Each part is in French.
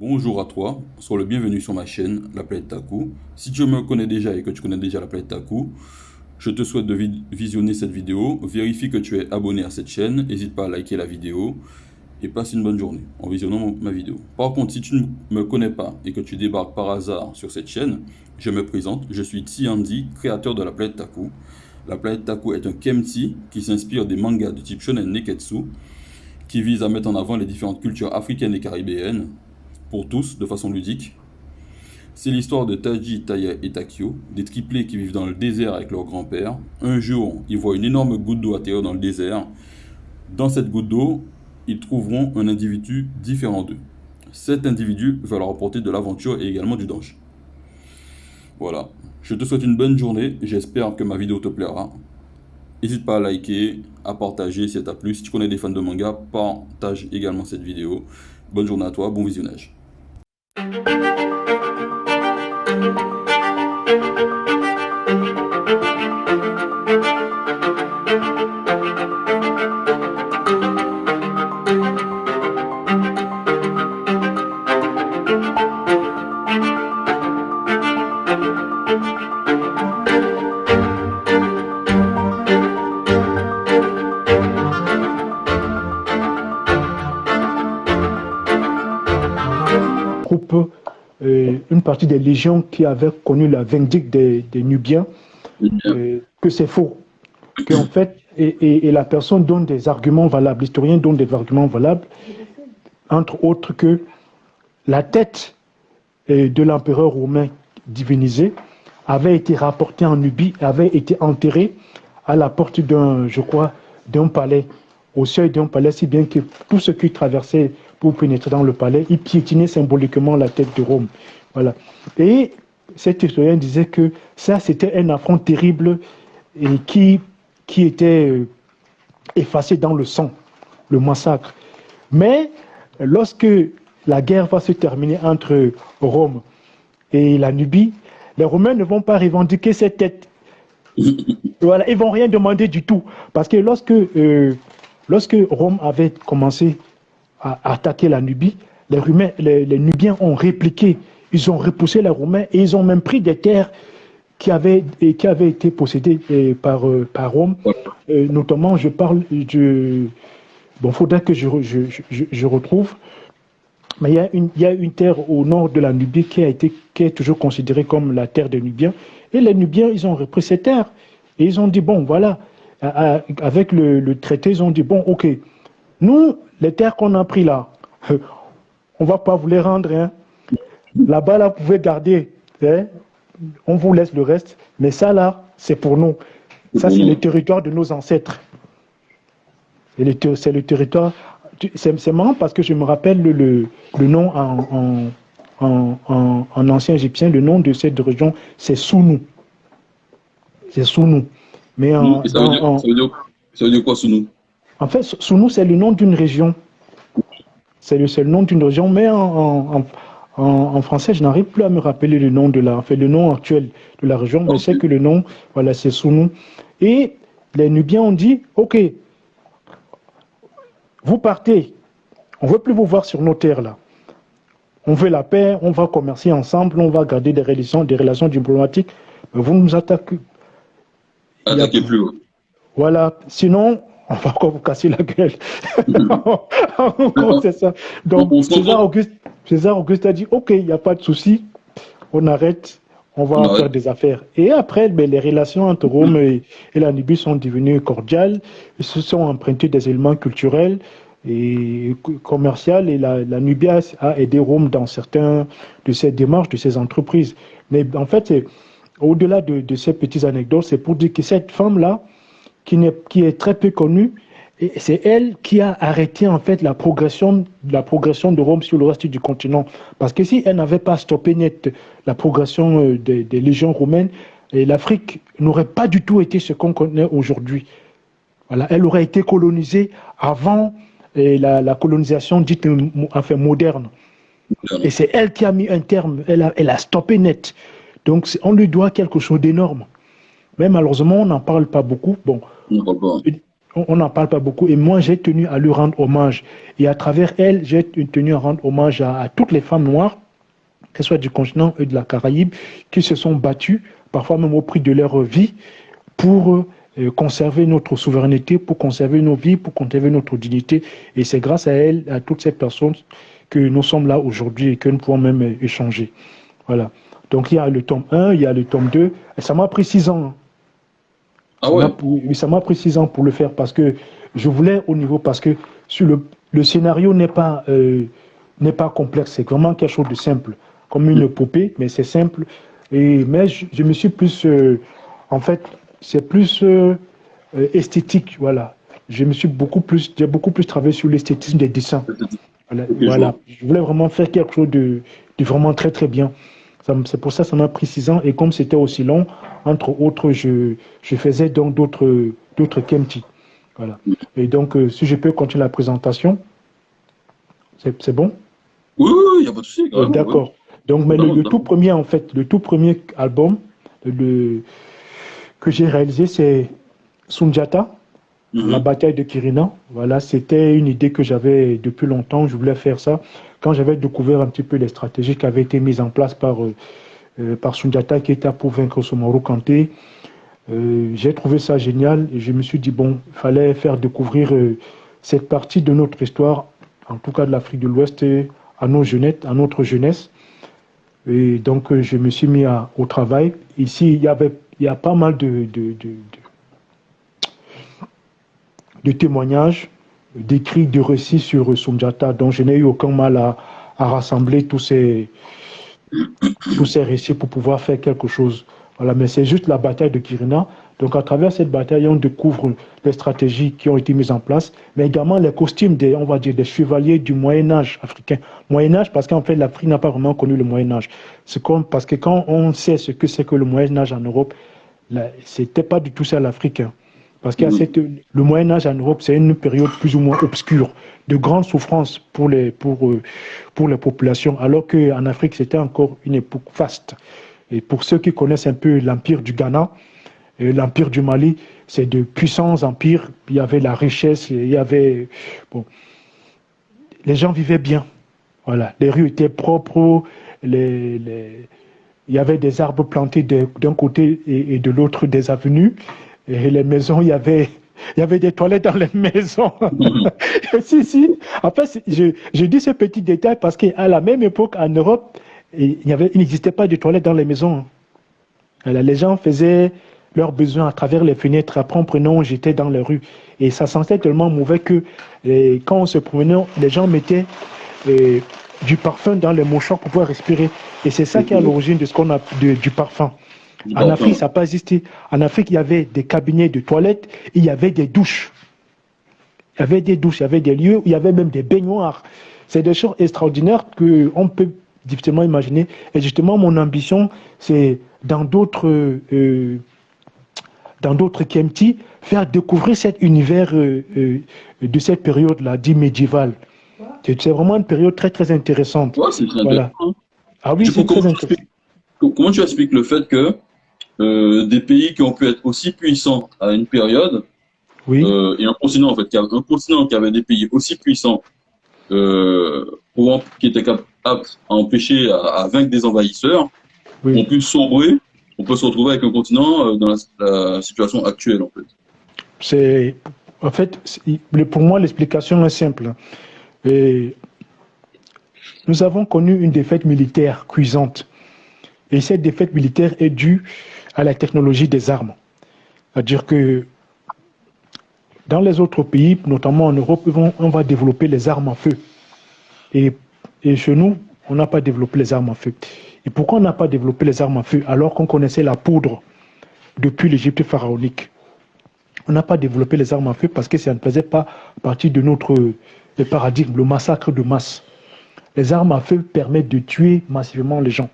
Bonjour à toi, sois le bienvenu sur ma chaîne, La Planète Taku. Si tu me connais déjà et que tu connais déjà La Planète Taku, je te souhaite de visionner cette vidéo. Vérifie que tu es abonné à cette chaîne, n'hésite pas à liker la vidéo et passe une bonne journée en visionnant ma vidéo. Par contre, si tu ne me connais pas et que tu débarques par hasard sur cette chaîne, je me présente, je suis Tiandi, créateur de La Planète Taku. La Planète Taku est un kemti qui s'inspire des mangas de type shonen neketsu, qui vise à mettre en avant les différentes cultures africaines et caribéennes pour tous de façon ludique. C'est l'histoire de Taji, Taya et Takio, des triplés qui vivent dans le désert avec leur grand-père. Un jour, ils voient une énorme goutte d'eau atterrir dans le désert. Dans cette goutte d'eau, ils trouveront un individu différent d'eux. Cet individu va leur apporter de l'aventure et également du danger. Voilà. Je te souhaite une bonne journée. J'espère que ma vidéo te plaira. N'hésite pas à liker, à partager si elle t'a plu. Si tu connais des fans de manga, partage également cette vidéo. Bonne journée à toi, bon visionnage. Groupe, une partie des légions qui avaient connu la vindicte des Nubiens, que c'est faux. En fait, et la personne donne des arguments valables, l'historien donne des arguments valables, entre autres que la tête de l'empereur romain divinisé avait été rapportée en Nubie, avait été enterrée à la porte d'un, je crois, d'un palais, au seuil d'un palais, si bien que tous ceux qui traversaient pour pénétrer dans le palais, ils piétinaient symboliquement la tête de Rome. Voilà. Et cet historien disait que ça, c'était un affront terrible et qui était effacé dans le sang, le massacre. Mais lorsque la guerre va se terminer entre Rome et la Nubie, les Romains ne vont pas revendiquer cette tête. Voilà, ils ne vont rien demander du tout. Parce que lorsque Rome avait commencé à attaquer la Nubie, les Nubiens ont répliqué. Ils ont repoussé les Romains et ils ont même pris des terres qui avaient été possédées par Rome. Notamment, je parle de... Bon, il faudrait que je retrouve. Mais il y a une terre au nord de la Nubie qui est toujours considérée comme la terre des Nubiens. Et les Nubiens, ils ont repris ces terres. Et ils ont dit, bon, voilà, avec le traité, ils ont dit, bon, ok, nous, les terres qu'on a prises là, on ne va pas vous les rendre. Hein. Là-bas, là, vous pouvez garder. Hein. On vous laisse le reste. Mais ça, là, c'est pour nous. Ça, c'est le territoire de nos ancêtres. C'est le territoire... C'est marrant parce que je me rappelle le nom en ancien égyptien, le nom de cette région, c'est Sounou. C'est Sounou. Mais ça veut dire quoi, Sounou? En fait, Sounou, c'est le nom d'une région. C'est le nom d'une région, mais en français, je n'arrive plus à me rappeler le nom le nom actuel de la région, mais je sais que le nom, voilà, c'est Sounou. Et les Nubiens ont dit, ok, vous partez, on ne veut plus vous voir sur nos terres là. On veut la paix, on va commercer ensemble, on va garder des relations diplomatiques, mais vous nous attaquez. Attaquez plus. Voilà, sinon, on va encore vous casser la gueule. C'est ça. Donc, César Auguste a dit, ok, il n'y a pas de souci, on arrête, on va faire des affaires. Et après, les relations entre Rome et la Nubie sont devenues cordiales, ils se sont empruntés des éléments culturels et commerciaux, et la Nubie a aidé Rome dans certaines de ses démarches, de ses entreprises. Mais en fait, au-delà de ces petites anecdotes, c'est pour dire que cette femme-là, qui est très peu connue, et c'est elle qui a arrêté en fait la progression de Rome sur le reste du continent. Parce que si elle n'avait pas stoppé net la progression des légions romaines, l'Afrique n'aurait pas du tout été ce qu'on connaît aujourd'hui. Voilà, elle aurait été colonisée avant la colonisation dite moderne. Et c'est elle qui a mis un terme, elle a stoppé net. Donc on lui doit quelque chose d'énorme. Mais malheureusement, on n'en parle pas beaucoup. Bon, on n'en parle pas beaucoup. Et moi, j'ai tenu à lui rendre hommage. Et à travers elle, j'ai tenu à rendre hommage à toutes les femmes noires, qu'elles soient du continent et de la Caraïbe, qui se sont battues, parfois même au prix de leur vie, pour conserver notre souveraineté, pour conserver nos vies, pour conserver notre dignité. Et c'est grâce à elles, à toutes ces personnes, que nous sommes là aujourd'hui et que nous pouvons même échanger. Voilà. Donc il y a le tome 1, il y a le tome 2. Et ça m'a pris 6 ans. Ah ouais. Ça m'a pris 6 ans pour le faire parce que je voulais au niveau, parce que sur le scénario n'est pas complexe, c'est vraiment quelque chose de simple, comme une épopée, mais c'est simple. Mais je me suis plus, en fait, c'est plus esthétique, voilà. J'ai beaucoup plus travaillé sur l'esthétisme des dessins. Voilà. Okay, Voilà. Je voulais vraiment faire quelque chose de vraiment très très bien. C'est pour ça que ça m'a pris 6 ans. Et comme c'était aussi long, entre autres, je faisais donc d'autres Kemti. Voilà. Et donc, si je peux continuer la présentation, c'est bon? Oui, il n'y a pas de souci. D'accord. Ouais. Donc, mais le tout premier, en fait, le tout premier album que j'ai réalisé, c'est Sundiata, la bataille de Kirina. Voilà, c'était une idée que j'avais depuis longtemps. Je voulais faire ça. Quand j'avais découvert un petit peu les stratégies qui avaient été mises en place par Sundiata Keita pour vaincre Soumaoro Kanté, j'ai trouvé ça génial et je me suis dit, bon, il fallait faire découvrir cette partie de notre histoire, en tout cas de l'Afrique de l'Ouest, à notre jeunesse. Et donc, je me suis mis au travail. Ici, il y a pas mal de témoignages, d'écrits, de récits sur Sundiata, donc je n'ai eu aucun mal à rassembler tous ces récits pour pouvoir faire quelque chose. Voilà, mais c'est juste la bataille de Kirina. Donc à travers cette bataille, on découvre les stratégies qui ont été mises en place, mais également les costumes des chevaliers du Moyen-Âge africain. Moyen-Âge, parce qu'en fait, l'Afrique n'a pas vraiment connu le Moyen-Âge. Parce que quand on sait ce que c'est que le Moyen-Âge en Europe, c'était pas du tout ça l'Afrique. Hein. Parce qu'il y a le Moyen-Âge en Europe, c'est une période plus ou moins obscure, de grandes souffrances pour les populations, alors qu'en Afrique, c'était encore une époque faste. Et pour ceux qui connaissent un peu l'empire du Ghana, et l'empire du Mali, c'est de puissants empires. Il y avait la richesse, il y avait... Bon, les gens vivaient bien. Voilà. Les rues étaient propres, il y avait des arbres plantés d'un côté et de l'autre des avenues. Et les maisons, il y avait des toilettes dans les maisons. Si. En fait, je dis ce petit détail parce qu'à la même époque, en Europe, il n'existait pas de toilettes dans les maisons. Alors, les gens faisaient leurs besoins à travers les fenêtres. Après, on jetait dans les rues. Et ça sentait tellement mauvais que quand on se promenait, les gens mettaient du parfum dans les mouchoirs pour pouvoir respirer. Et c'est ça qui est à l'origine de ce qu'on a du parfum. En Afrique, ça n'a pas existé. En Afrique, il y avait des cabinets de toilettes, il y avait des douches. Il y avait des douches, il y avait des lieux où il y avait même des baignoires. C'est des choses extraordinaires qu'on peut difficilement imaginer. Et justement, mon ambition, c'est dans d'autres Kemti, faire découvrir cet univers de cette période-là, dit médiévale. C'est vraiment une période très, très intéressante. Ouais, c'est très intéressant. Ah oui, c'est très intéressant. Comment tu expliques le fait que des pays qui ont pu être aussi puissants à une période, et un continent en fait, qui avait des pays aussi puissants, qui étaient aptes à empêcher, à vaincre des envahisseurs, ont pu sombrer, on peut se retrouver avec un continent dans la situation actuelle en fait. Pour moi, l'explication est simple. Et nous avons connu une défaite militaire cuisante. Et cette défaite militaire est due à la technologie des armes. C'est-à-dire que dans les autres pays, notamment en Europe, on va développer les armes à feu. Et chez nous, on n'a pas développé les armes à feu. Et pourquoi on n'a pas développé les armes à feu alors qu'on connaissait la poudre depuis l'Égypte pharaonique? On n'a pas développé les armes à feu parce que ça ne faisait pas partie de notre paradigme, le massacre de masse. Les armes à feu permettent de tuer massivement les gens.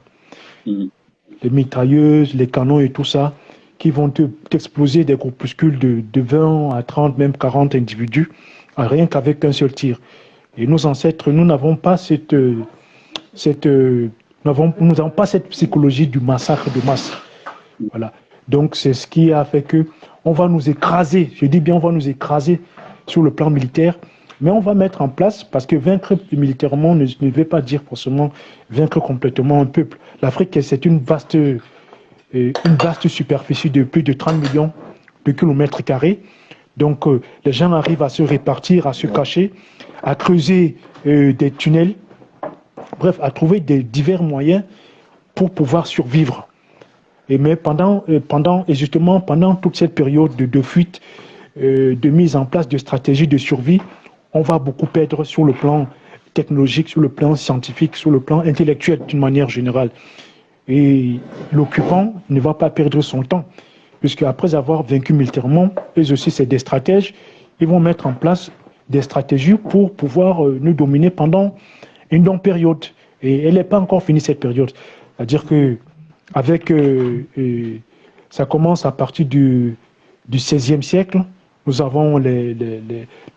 Les mitrailleuses, les canons et tout ça, qui vont t'exploser des groupuscules de 20 à 30, même 40 individus, rien qu'avec un seul tir. Et nos ancêtres, nous n'avons pas cette psychologie du massacre de masse. Voilà. Donc c'est ce qui a fait que on va nous écraser, je dis bien on va nous écraser sur le plan militaire, mais on va mettre en place, parce que vaincre militairement ne veut pas dire forcément vaincre complètement un peuple. L'Afrique, c'est une vaste superficie de plus de 30 millions de kilomètres carrés. Donc, les gens arrivent à se répartir, à se cacher, à creuser des tunnels, bref, à trouver divers moyens pour pouvoir survivre. Mais pendant toute cette période de fuite, de mise en place de stratégies de survie, on va beaucoup perdre sur le plan technologique, sur le plan scientifique, sur le plan intellectuel d'une manière générale. Et l'occupant ne va pas perdre son temps, puisque après avoir vaincu militairement, eux aussi c'est des stratèges, ils vont mettre en place des stratégies pour pouvoir nous dominer pendant une longue période. Et elle n'est pas encore finie cette période. C'est-à-dire que ça commence à partir du XVIe siècle. Nous avons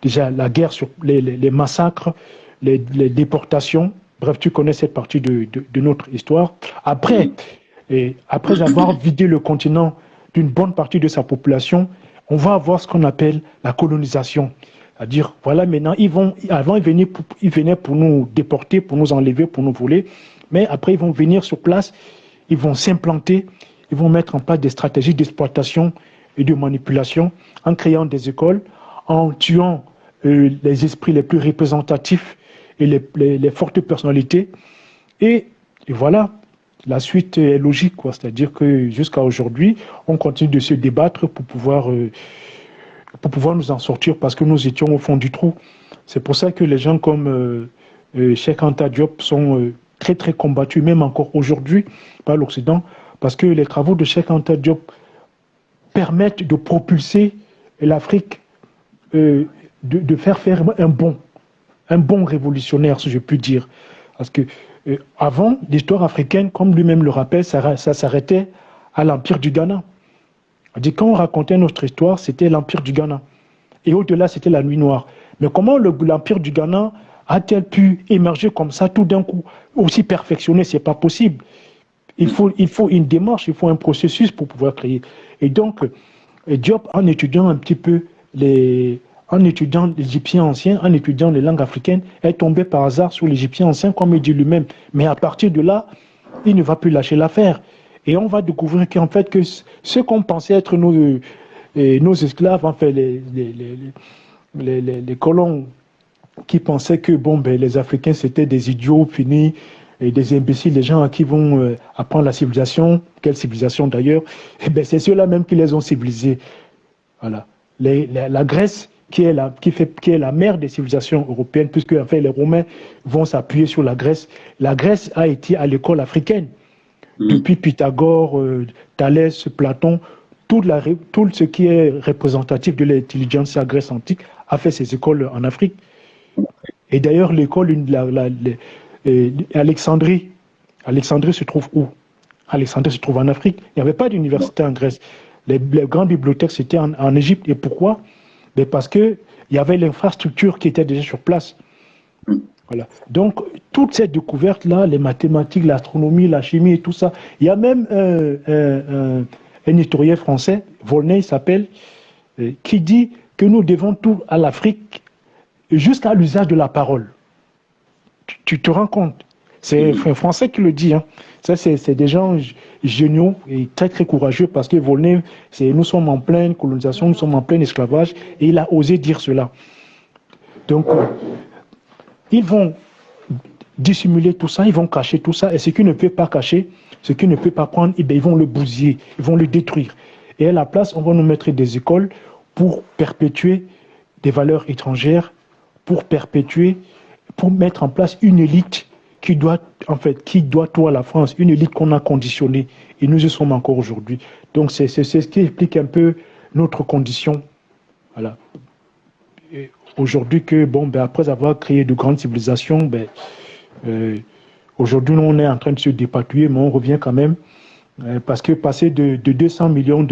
déjà la guerre sur les massacres, les déportations. Bref, tu connais cette partie de notre histoire. Après avoir vidé le continent d'une bonne partie de sa population, on va avoir ce qu'on appelle la colonisation. C'est-à-dire, voilà, maintenant, avant, ils venaient pour nous déporter, pour nous enlever, pour nous voler. Mais après, ils vont venir sur place, ils vont s'implanter, ils vont mettre en place des stratégies d'exploitation et de manipulation en créant des écoles, en tuant les esprits les plus représentatifs et les fortes personnalités. Et voilà, la suite est logique, quoi. C'est-à-dire que jusqu'à aujourd'hui, on continue de se débattre pour pouvoir nous en sortir parce que nous étions au fond du trou. C'est pour ça que les gens comme Cheikh Anta Diop sont très très combattus, même encore aujourd'hui, par l'Occident, parce que les travaux de Cheikh Anta Diop permettent de propulser l'Afrique, de faire un bon révolutionnaire, si je puis dire. Parce que avant, l'histoire africaine, comme lui-même le rappelle, ça s'arrêtait à l'Empire du Ghana. Quand on racontait notre histoire, c'était l'Empire du Ghana. Et au-delà, c'était la Nuit Noire. Mais comment l'Empire du Ghana a-t-elle pu émerger comme ça, tout d'un coup, aussi perfectionné? Ce n'est pas possible. Il faut une démarche, il faut un processus pour pouvoir créer. Et donc, Diop, en étudiant un petit peu en étudiant l'égyptien ancien, en étudiant les langues africaines, est tombé par hasard sur l'égyptien ancien, comme il dit lui-même. Mais à partir de là, il ne va plus lâcher l'affaire. Et on va découvrir qu'en fait, que ce qu'on pensait être nos esclaves, en fait, les colons qui pensaient que les Africains c'était des idiots finis et des imbéciles, des gens qui vont apprendre la civilisation, quelle civilisation d'ailleurs, c'est ceux-là même qui les ont civilisés. Voilà. La Grèce, qui est la mère des civilisations européennes, puisque en fait, les Romains vont s'appuyer sur la Grèce. La Grèce a été à l'école africaine. Depuis Pythagore, Thalès, Platon, tout ce qui est représentatif de l'intelligence Grèce antique a fait ses écoles en Afrique. Et d'ailleurs, l'école, Alexandrie se trouve où? Alexandrie se trouve en Afrique. Il n'y avait pas d'université en Grèce. Les grandes bibliothèques, c'était en Égypte. Et pourquoi? Parce qu'il y avait l'infrastructure qui était déjà sur place. Voilà. Donc, toutes ces découvertes-là, les mathématiques, l'astronomie, la chimie et tout ça, il y a même un historien français, Volney s'appelle, qui dit que nous devons tout à l'Afrique jusqu'à l'usage de la parole. Tu te rends compte? C'est un Français qui le dit. Hein. Ça, c'est des gens géniaux et très, très courageux parce que Volney, nous sommes en pleine colonisation, nous sommes en plein esclavage et il a osé dire cela. Donc, ils vont dissimuler tout ça, ils vont cacher tout ça et ce qu'ils ne peuvent pas cacher, ce qu'ils ne peuvent pas prendre, ils vont le bousiller, ils vont le détruire. Et à la place, on va nous mettre des écoles pour perpétuer des valeurs étrangères, pour mettre en place une élite qui doit tout à la France, une élite qu'on a conditionnée. Et nous y sommes encore aujourd'hui. Donc c'est ce qui explique un peu notre condition. Voilà. Aujourd'hui, après avoir créé de grandes civilisations, aujourd'hui, on est en train de se dépatouiller, mais on revient quand même. Parce que passer de 200 millions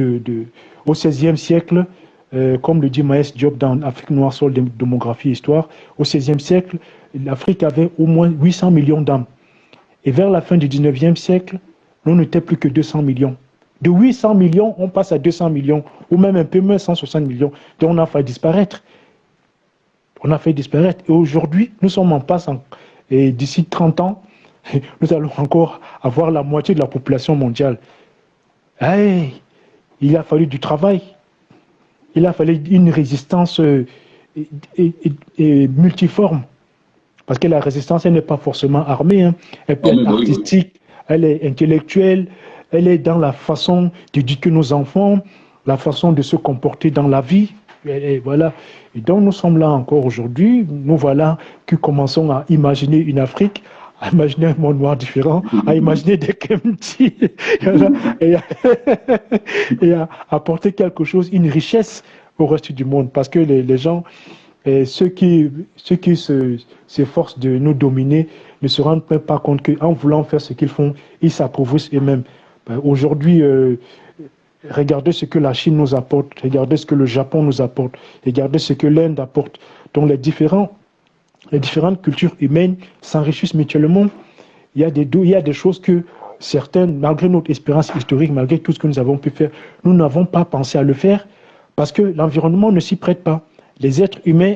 au XVIe siècle, comme le dit Maes Diop dans Afrique noire, sol, démographie, histoire, au XVIe siècle, l'Afrique avait au moins 800 millions d'âmes. Et vers la fin du XIXe siècle, on n'était plus que 200 millions De 800 millions, on passe à 200 millions, ou même un peu moins, 160 millions. Donc on a fait disparaître. On a fait disparaître. Et aujourd'hui, nous sommes en passe, et d'ici 30 ans, nous allons encore avoir la moitié de la population mondiale. Hey, il a fallu du travail. Il a fallu une résistance multiforme. Parce que la résistance, elle n'est pas forcément armée. Hein. Elle peut être artistique, elle est intellectuelle, elle est dans la façon d'éduquer nos enfants, la façon de se comporter dans la vie. Et voilà. Et donc nous sommes là encore aujourd'hui. Nous voilà qui commençons à imaginer une Afrique, à imaginer un monde noir différent, à imaginer des Kemti et à apporter quelque chose, une richesse au reste du monde. Parce que les gens, ceux qui s'efforcent de nous dominer ne se rendent même pas compte qu'en voulant faire ce qu'ils font, ils s'appauvrissent eux-mêmes. Aujourd'hui, regardez ce que la Chine nous apporte, regardez ce que le Japon nous apporte, regardez ce que l'Inde apporte. Donc les différentes cultures humaines s'enrichissent mutuellement. Il y a des choses que certaines, malgré notre expérience historique, malgré tout ce que nous avons pu faire, nous n'avons pas pensé à le faire parce que l'environnement ne s'y prête pas. Les êtres humains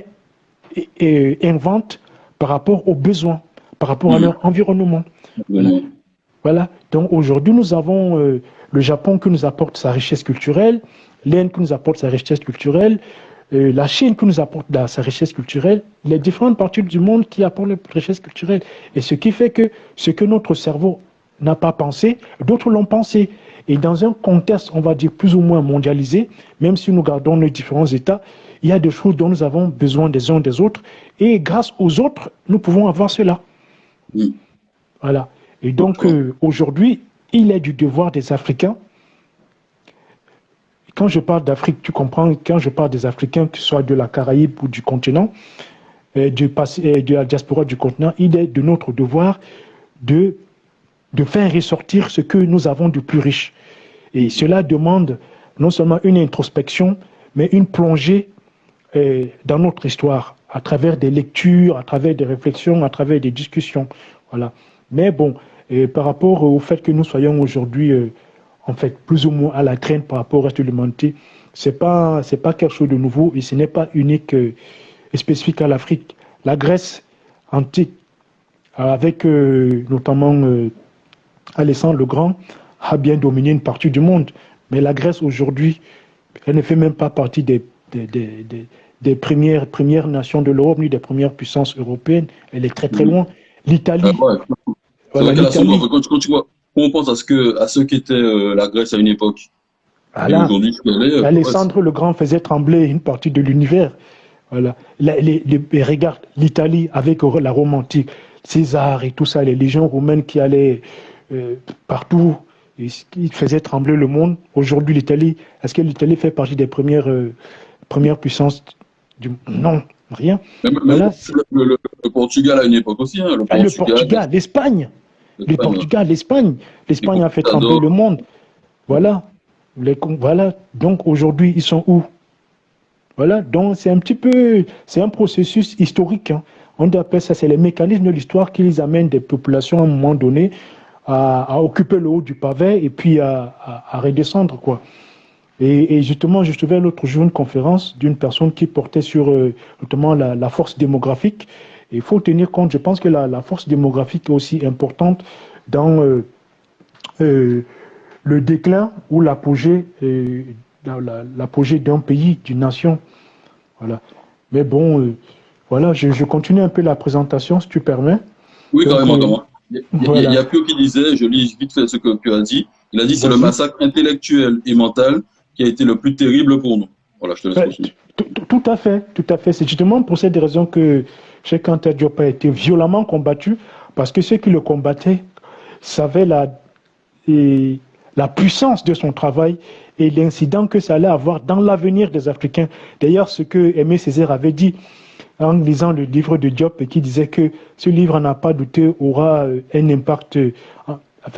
inventent par rapport aux besoins, par rapport à leur environnement. Voilà. Donc aujourd'hui, nous avons le Japon qui nous apporte sa richesse culturelle, l'Inde qui nous apporte sa richesse culturelle, la Chine qui nous apporte sa richesse culturelle, les différentes parties du monde qui apportent leur richesse culturelle. Et ce qui fait que ce que notre cerveau n'a pas pensé, d'autres l'ont pensé. Et dans un contexte, on va dire, plus ou moins mondialisé, même si nous gardons nos différents États, il y a des choses dont nous avons besoin des uns des autres. Et grâce aux autres, nous pouvons avoir cela. Oui. Voilà. Et donc, aujourd'hui, il est du devoir des Africains. Quand je parle d'Afrique, tu comprends, quand je parle des Africains, que ce soit de la Caraïbe ou du continent, de la diaspora du continent, il est de notre devoir de faire ressortir ce que nous avons de plus riche. Et cela demande non seulement une introspection, mais une plongée dans notre histoire, à travers des lectures, à travers des réflexions, à travers des discussions. Voilà. Mais bon, par rapport au fait que nous soyons aujourd'hui, en fait, plus ou moins à la traîne par rapport au reste de l'humanité, c'est pas quelque chose de nouveau et ce n'est pas unique et spécifique à l'Afrique. La Grèce antique, avec notamment Alexandre le Grand, a bien dominé une partie du monde. Mais la Grèce aujourd'hui, elle ne fait même pas partie des premières nations de l'Europe, ni des premières puissances européennes. Elle est très très loin. L'Italie. Voilà, quand tu vois, on pense à ce qu'était la Grèce à une époque. Voilà. Et aujourd'hui, Alexandre le Grand faisait trembler une partie de l'univers. Voilà. Regarde l'Italie avec la Rome antique, César et tout ça, les légions romaines qui allaient partout, qui faisaient trembler le monde. Aujourd'hui, l'Italie, est-ce que l'Italie fait partie des premières puissances du monde? Non, rien. Voilà, le Portugal à une époque aussi. Hein, le Portugal, l'Espagne. Le Portugal, l'Espagne. L'Espagne a fait trembler le monde. Voilà. Voilà. Donc aujourd'hui, ils sont où? Voilà. Donc c'est un processus historique. Hein. On appelle ça, c'est les mécanismes de l'histoire qui les amènent des populations à un moment donné à occuper le haut du pavé et puis à redescendre, quoi. Et justement, je trouvais l'autre jour une conférence d'une personne qui portait sur notamment la force démographique. Et il faut tenir compte, je pense que la force démographique est aussi importante dans le déclin ou l'apogée d'un pays, d'une nation. Voilà. Mais bon, voilà, je continue un peu la présentation, si tu permets. Oui, carrément. Il y a Pio qui disait, je lis vite fait ce que Pio a dit, il a dit c'est le massacre intellectuel et mental qui a été le plus terrible pour nous. Voilà, je te laisse continuer. Tout à fait. C'est justement pour cette raison que Cheikh Anta Diop a été violemment combattu, parce que ceux qui le combattaient savaient la puissance de son travail et l'incident que ça allait avoir dans l'avenir des Africains. D'ailleurs, ce que Aimé Césaire avait dit en lisant le livre de Diop, qui disait que ce livre, n'a pas douté, aura un impact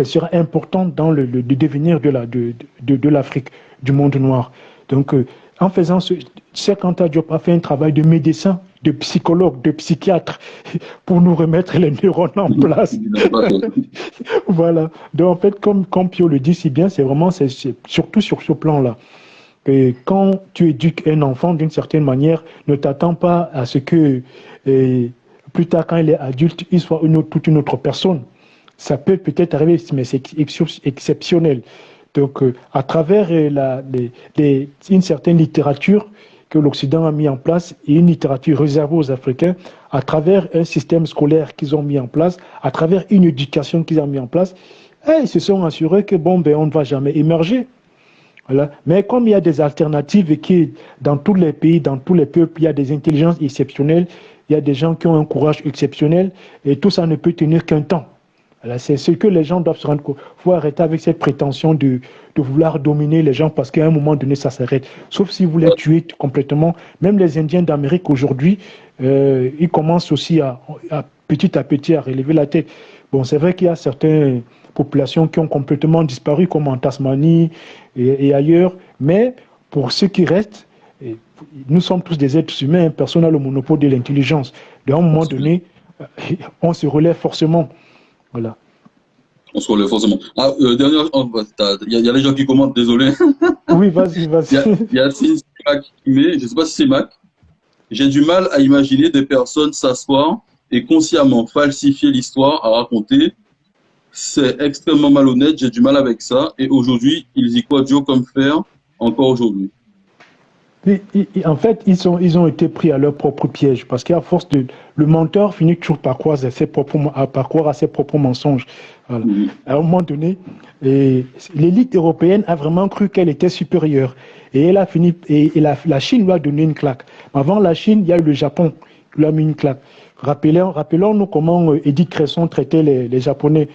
sera important dans le devenir de l'Afrique, du monde noir. Donc, en faisant ce, Cheikh Anta Diop a fait un travail de médecin, de psychologue, de psychiatre pour nous remettre les neurones en place. Voilà. Donc, en fait, comme Pio le dit si bien, c'est vraiment, c'est surtout sur ce plan-là. Et quand tu éduques un enfant d'une certaine manière, ne t'attends pas à ce que plus tard, quand il est adulte, il soit toute une autre personne. Ça peut peut-être arriver, mais c'est exceptionnel. Donc, à travers une certaine littérature que l'Occident a mis en place et une littérature réservée aux Africains, à travers un système scolaire qu'ils ont mis en place, à travers une éducation qu'ils ont mis en place, ils se sont assurés que bon, ben, on ne va jamais émerger. Voilà. Mais comme il y a des alternatives et que dans tous les pays, dans tous les peuples, il y a des intelligences exceptionnelles, il y a des gens qui ont un courage exceptionnel et tout ça ne peut tenir qu'un temps. Voilà, c'est ce que les gens doivent se rendre compte. Il faut arrêter avec cette prétention de vouloir dominer les gens parce qu'à un moment donné, ça s'arrête. Sauf si vous les tuez complètement. Même les Indiens d'Amérique aujourd'hui, ils commencent aussi petit à petit à relever la tête. Bon, c'est vrai qu'il y a certaines populations qui ont complètement disparu, comme en Tasmanie et ailleurs, mais pour ceux qui restent, nous sommes tous des êtres humains, personne n'a le monopole de l'intelligence. À un moment donné, on se relève forcément. Voilà. On se relève forcément. Dernière, il y a les gens qui commentent, désolé. Oui, vas-y. Il y a Mac qui met, je ne sais pas si c'est Mac. J'ai du mal à imaginer des personnes s'asseoir et consciemment falsifier l'histoire à raconter. C'est extrêmement malhonnête, j'ai du mal avec ça. Et aujourd'hui, ils y croient dur comme fer, encore aujourd'hui. En fait, ils ont été pris à leur propre piège parce qu'à force le menteur finit toujours par croire à ses propres mensonges. Voilà. À un moment donné, l'élite européenne a vraiment cru qu'elle était supérieure et elle a fini et la Chine lui a donné une claque. Avant la Chine, il y a eu le Japon qui lui a mis une claque. Rappelons-nous comment Édith Cresson traitait les Japonais.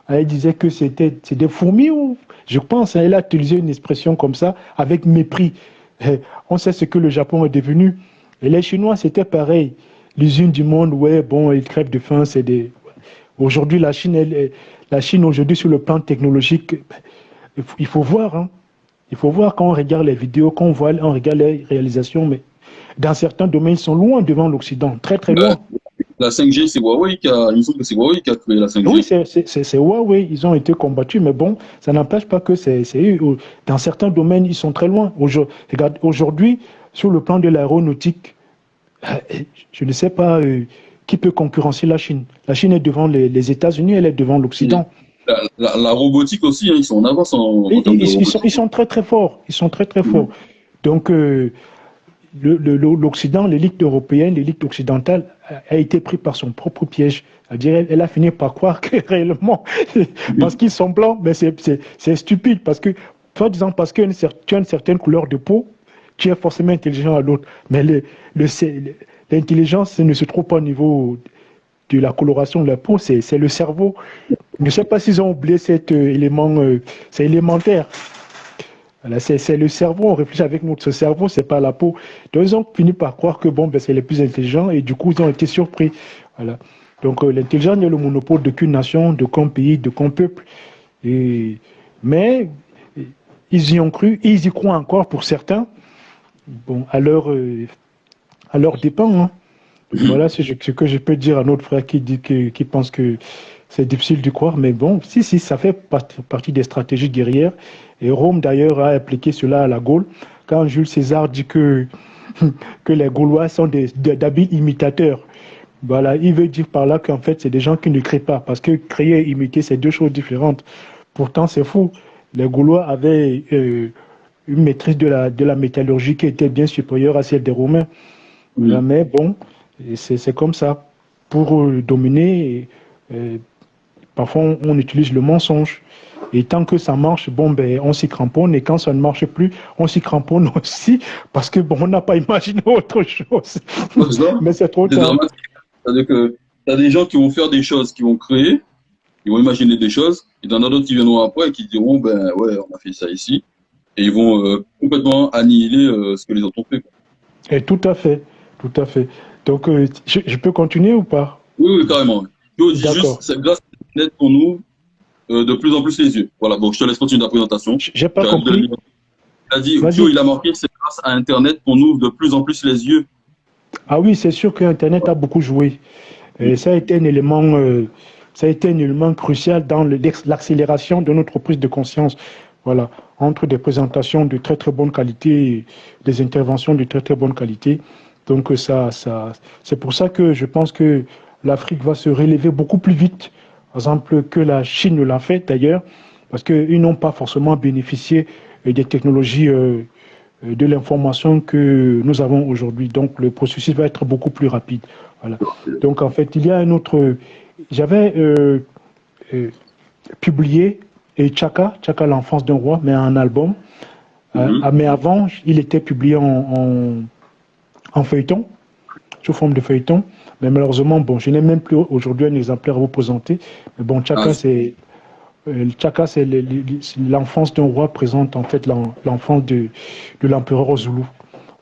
Elle disait que c'est des fourmis ou je pense, elle a utilisé une expression comme ça avec mépris. On sait ce que le Japon est devenu. Et les Chinois, c'était pareil. L'usine du monde, ouais, bon, ils crèvent de faim. Aujourd'hui, la Chine aujourd'hui, sur le plan technologique, il faut voir. Hein. Il faut voir quand on regarde les vidéos, quand on regarde les réalisations, mais dans certains domaines, ils sont loin devant l'Occident, très très loin. La 5G, c'est Huawei il me semble que c'est Huawei qui a créé la 5G. Oui, c'est Huawei, ils ont été combattus, mais bon, ça n'empêche pas que c'est eux. Dans certains domaines, ils sont très loin. Regarde, aujourd'hui, sur le plan de l'aéronautique, je ne sais pas qui peut concurrencer la Chine. La Chine est devant les États-Unis, elle est devant l'Occident. La robotique aussi, hein, ils sont en avance ils sont très très forts. Ils sont très très forts. Donc, l'Occident, l'élite européenne, l'élite occidentale a été pris par son propre piège. C'est-à-dire, elle a fini par croire que réellement, parce qu'ils sont blancs, mais c'est stupide. Parce que, soi-disant, parce que tu as une certaine couleur de peau, tu es forcément intelligent à l'autre. Mais l'intelligence ne se trouve pas au niveau de la coloration de la peau, c'est le cerveau. Je ne sais pas s'ils ont oublié cet élément, c'est élémentaire. Voilà, c'est le cerveau, on réfléchit avec notre cerveau, c'est pas la peau. Donc ils ont fini par croire que bon, ben, c'est les plus intelligents et du coup ils ont été surpris. Voilà. Donc l'intelligence n'est le monopole d'aucune nation, d'aucun pays, d'aucun peuple. Mais ils y ont cru, et ils y croient encore pour certains, bon, à leur dépens. Hein. Voilà ce que je peux dire à notre frère qui pense que c'est difficile de croire, mais bon, si, ça fait partie des stratégies guerrières. Et Rome, d'ailleurs, a appliqué cela à la Gaule. Quand Jules César dit que les Gaulois sont d'habiles imitateurs, voilà, il veut dire par là qu'en fait, c'est des gens qui ne créent pas. Parce que créer et imiter, c'est deux choses différentes. Pourtant, c'est fou. Les Gaulois avaient une maîtrise de la métallurgie qui était bien supérieure à celle des Romains. Voilà, mais bon, c'est comme ça. Pour dominer, parfois on utilise le mensonge. Et tant que ça marche, bon, ben, on s'y cramponne. Et quand ça ne marche plus, on s'y cramponne aussi. Parce que, bon, on n'a pas imaginé autre chose. Mais c'est trop tard. C'est-à-dire que tu as des gens qui vont faire des choses, qui vont créer, ils vont imaginer des choses. Et il y en a d'autres qui viendront après et qui diront, ben, ouais, on a fait ça ici. Et ils vont complètement annihiler ce que les autres ont fait. Et tout à fait. Tout à fait. Donc, je peux continuer ou pas? Oui, carrément. Je dis juste, c'est grâce à Internet pour nous de plus en plus les yeux. Voilà, bon, je te laisse continuer ta présentation. J'ai pas compris. Il a dit, Vas-y. Pio, il a marqué, c'est grâce à Internet qu'on ouvre de plus en plus les yeux. Ah oui, c'est sûr que Internet a beaucoup joué. Et ça a été un élément, ça a été un élément crucial dans l'accélération de notre prise de conscience. Voilà, entre des présentations de très très bonne qualité et des interventions de très très bonne qualité. Donc c'est pour ça que je pense que l'Afrique va se relever beaucoup plus vite, par exemple, que la Chine ne l'a fait d'ailleurs, parce qu'ils n'ont pas forcément bénéficié des technologies de l'information que nous avons aujourd'hui. Donc le processus va être beaucoup plus rapide. Voilà. Donc en fait, il y a un autre. J'avais publié Tchaka, l'enfance d'un roi, mais en album. Mais avant, il était publié en feuilleton, sous forme de feuilleton. Mais malheureusement, bon, je n'ai même plus aujourd'hui un exemplaire à vous présenter. Mais bon, Tchaka, c'est l'enfance d'un roi présente en fait l'enfance de l'empereur Zulu.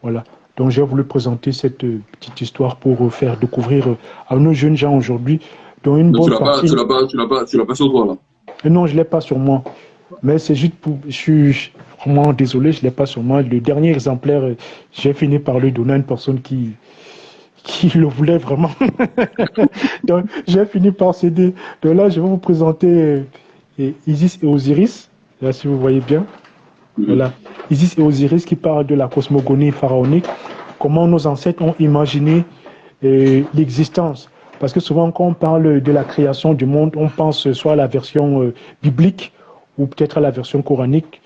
Voilà. Donc j'ai voulu présenter cette petite histoire pour faire découvrir à nos jeunes gens aujourd'hui, dont une bonne partie. Tu l'as pas sur toi là. Non, je l'ai pas sur moi. Mais c'est juste pour. Je suis vraiment désolé, je l'ai pas sur moi. Le dernier exemplaire, j'ai fini par le donner à une personne qui le voulait vraiment. Donc j'ai fini par céder. Donc là, je vais vous présenter Isis et Osiris. Là, si vous voyez bien. Voilà. Isis et Osiris qui parlent de la cosmogonie pharaonique, comment nos ancêtres ont imaginé l'existence. Parce que souvent, quand on parle de la création du monde, on pense soit à la version biblique ou peut-être à la version coranique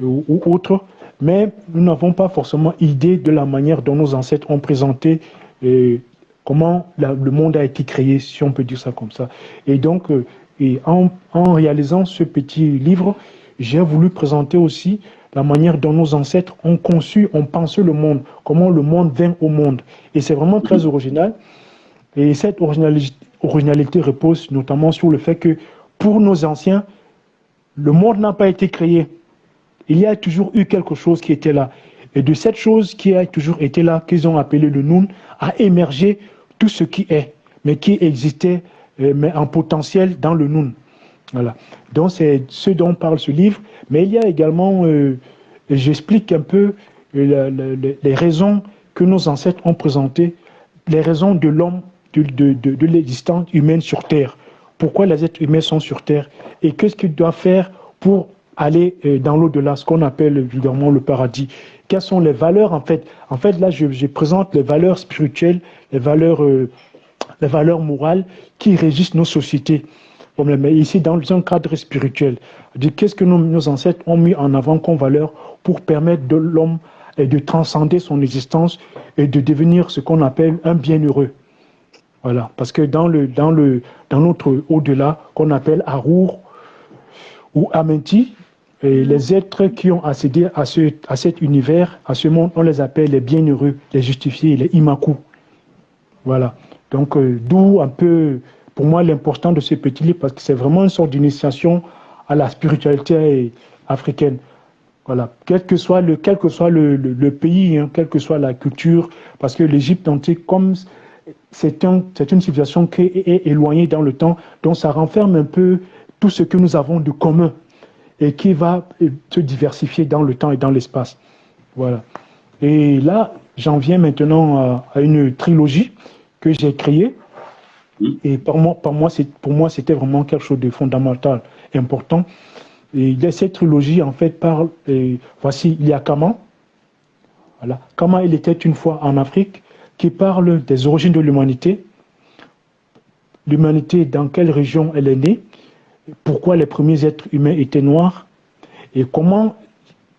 ou autre, mais nous n'avons pas forcément idée de la manière dont nos ancêtres ont présenté comment le monde a été créé, si on peut dire ça comme ça. Et donc, en réalisant ce petit livre, j'ai voulu présenter aussi la manière dont nos ancêtres ont conçu, ont pensé le monde, comment le monde vient au monde. Et c'est vraiment très original. Et cette originalité repose notamment sur le fait que pour nos anciens, le monde n'a pas été créé. Il y a toujours eu quelque chose qui était là. Et de cette chose qui a toujours été là, qu'ils ont appelé le Noun, a émergé tout ce qui est, mais qui existait mais en potentiel dans le Noun. Voilà. Donc c'est ce dont parle ce livre. Mais il y a également, j'explique un peu les raisons que nos ancêtres ont présentées, les raisons de l'homme, de l'existence humaine sur Terre. Pourquoi les êtres humains sont sur Terre et qu'est-ce qu'ils doivent faire pour aller dans l'au-delà, ce qu'on appelle évidemment le paradis. Quelles sont les valeurs en fait? En fait, là, je présente les valeurs spirituelles, les valeurs morales qui régissent nos sociétés. Mais ici, dans un cadre spirituel, qu'est-ce que nos ancêtres ont mis en avant comme valeur pour permettre de l'homme de transcender son existence et de devenir ce qu'on appelle un bienheureux. Voilà, parce que dans notre au-delà, qu'on appelle Arour ou Amenti, les êtres qui ont accédé à cet univers, à ce monde, on les appelle les bienheureux, les justifiés, les imaku. Voilà. Donc, d'où un peu, pour moi, l'importance de ce petit livre, parce que c'est vraiment une sorte d'initiation à la spiritualité africaine. Voilà. Quel que soit le pays, hein, quelle que soit la culture, parce que l'Égypte antique, comme c'est une civilisation qui est éloignée dans le temps, donc ça renferme un peu tout ce que nous avons de commun et qui va se diversifier dans le temps et dans l'espace. Voilà. Et là, j'en viens maintenant à une trilogie que j'ai créée. Et pour moi, c'était vraiment quelque chose de fondamental, important. Et cette trilogie, en fait, parle, voici, il y a Kama. Voilà. Kama, il était une fois en Afrique, qui parle des origines de l'humanité. L'humanité, dans quelle région elle est née, pourquoi les premiers êtres humains étaient noirs, et comment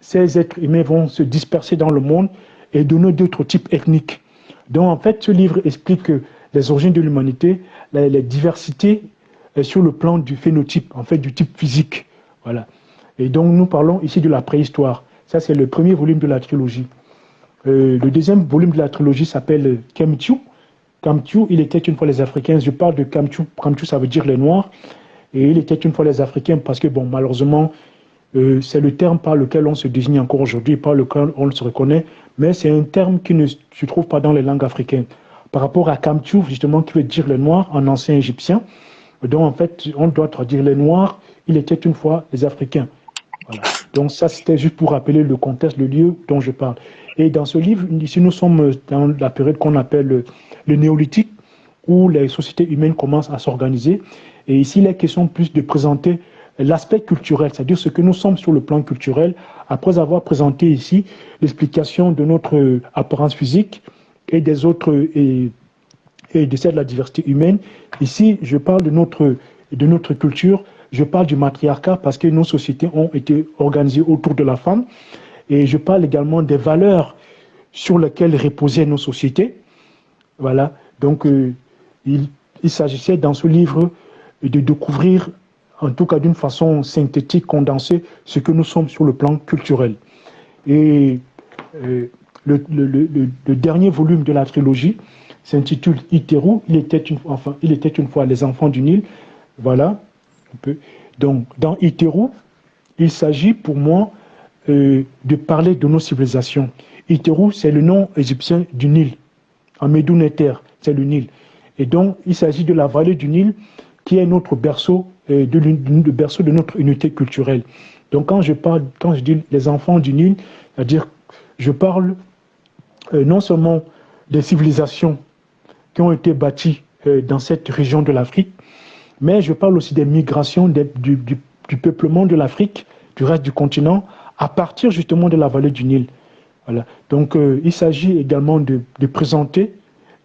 ces êtres humains vont se disperser dans le monde et donner d'autres types ethniques. Donc, en fait, ce livre explique les origines de l'humanité, les diversités sur le plan du phénotype, en fait, du type physique. Voilà. Et donc, nous parlons ici de la préhistoire. Ça, c'est le premier volume de la trilogie. Le deuxième volume de la trilogie s'appelle Kemtu. Kemtu, il était une fois les Africains. Je parle de Kemtu. Kemtu, ça veut dire les Noirs. Et il était une fois les Africains parce que, bon, malheureusement, c'est le terme par lequel on se désigne encore aujourd'hui, par lequel on se reconnaît, mais c'est un terme qui ne se trouve pas dans les langues africaines. Par rapport à Kemtu, justement, qui veut dire les Noirs en ancien égyptien. Donc, en fait, on doit traduire les Noirs, il était une fois les Africains. Voilà. Donc ça, c'était juste pour rappeler le contexte, le lieu dont je parle. Et dans ce livre, ici, nous sommes dans la période qu'on appelle le néolithique, où les sociétés humaines commencent à s'organiser. Et ici, il est question plus de présenter l'aspect culturel, c'est-à-dire ce que nous sommes sur le plan culturel, après avoir présenté ici l'explication de notre apparence physique et des autres, et de celle de la diversité humaine. Ici, je parle de notre culture, je parle du matriarcat parce que nos sociétés ont été organisées autour de la femme. Et je parle également des valeurs sur lesquelles reposaient nos sociétés. Voilà. Donc, il s'agissait dans ce livre de découvrir, en tout cas d'une façon synthétique, condensée, ce que nous sommes sur le plan culturel. Et le dernier volume de la trilogie s'intitule Iteru, il était une fois les enfants du Nil. Voilà. Donc, dans Iteru, il s'agit pour moi de parler de nos civilisations. Iteru, c'est le nom égyptien du Nil. En Médounéter, c'est le Nil. Et donc, il s'agit de la vallée du Nil qui est notre berceau, le berceau de notre unité culturelle. Donc, quand je dis les enfants du Nil, c'est-à-dire, je parle non seulement des civilisations qui ont été bâties dans cette région de l'Afrique, mais je parle aussi des migrations, du peuplement de l'Afrique, du reste du continent, à partir justement de la vallée du Nil. Voilà. Donc, il s'agit également de présenter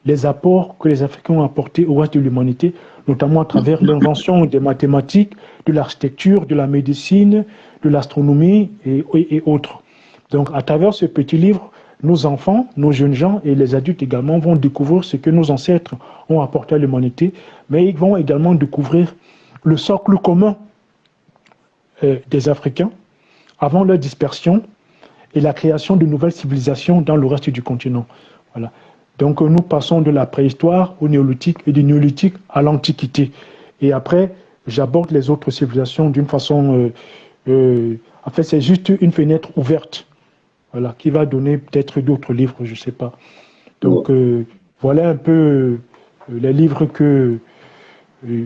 les apports que les Africains ont apportés au reste de l'humanité, notamment à travers l'invention des mathématiques, de l'architecture, de la médecine, de l'astronomie et autres. Donc, à travers ce petit livre, nos enfants, nos jeunes gens et les adultes également vont découvrir ce que nos ancêtres ont apporté à l'humanité, mais ils vont également découvrir le socle commun des Africains avant leur dispersion et la création de nouvelles civilisations dans le reste du continent. Voilà. Donc nous passons de la préhistoire au néolithique et du néolithique à l'Antiquité. Et après, j'aborde les autres civilisations d'une façon... en fait, c'est juste une fenêtre ouverte, voilà, qui va donner peut-être d'autres livres, je ne sais pas. Donc voilà un peu les livres que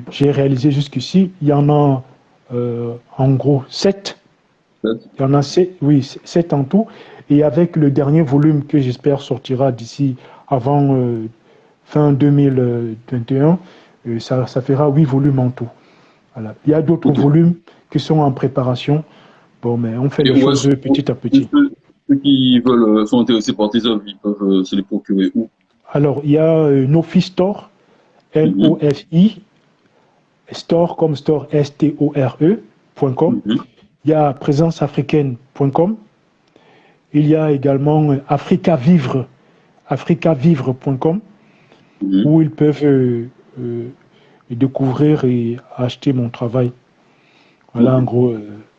j'ai réalisés jusqu'ici. Il y en a en gros 7. Il y en a 7, oui, 7 en tout. Et avec le dernier volume que j'espère sortira d'ici avant fin 2021, ça fera 8 volumes en tout. Voilà. Il y a d'autres volumes qui sont en préparation. Bon, mais on fait les choses petit à petit. Ceux qui veulent, sont intéressés par tes œuvres, ils peuvent se les procurer où? Alors, il y a Nofi Store, L-O-F-I, Store comme Store, S-T-O-R-E.com. Il y a présenceafricaine.com. Il y a également africavivre.com, où ils peuvent découvrir et acheter mon travail. Voilà, en gros,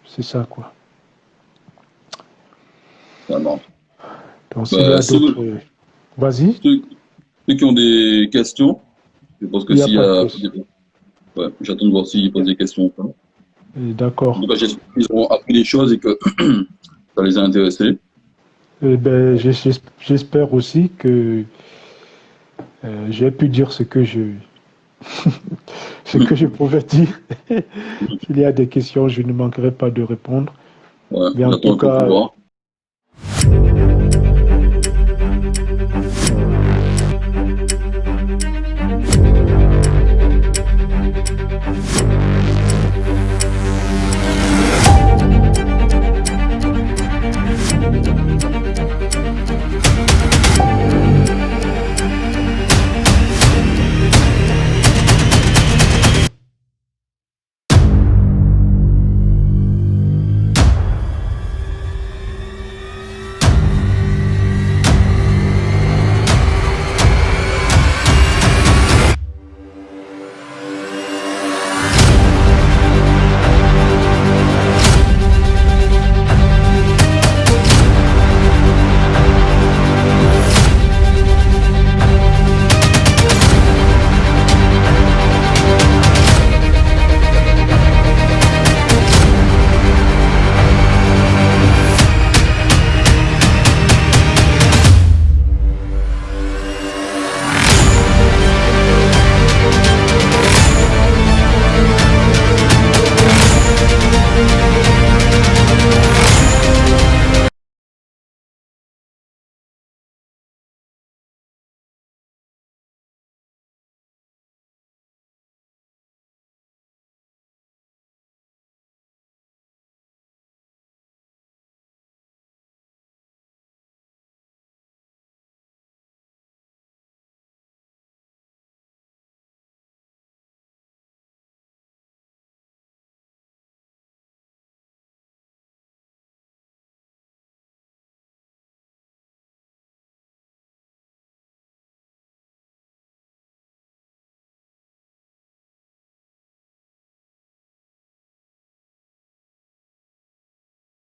c'est ça, quoi. Vraiment. Donc, s'il y a d'autres... Vas-y. Ceux qui ont des questions, je pense que s'il y a... Ouais, j'attends de voir s'ils posent des questions ou pas. D'accord. En tout cas, j'espère qu'ils ont appris des choses et que ça les a intéressés. J'espère aussi que j'ai pu dire ce que je pouvais dire. S'il y a des questions, je ne manquerai pas de répondre. Ouais, mais en tout cas,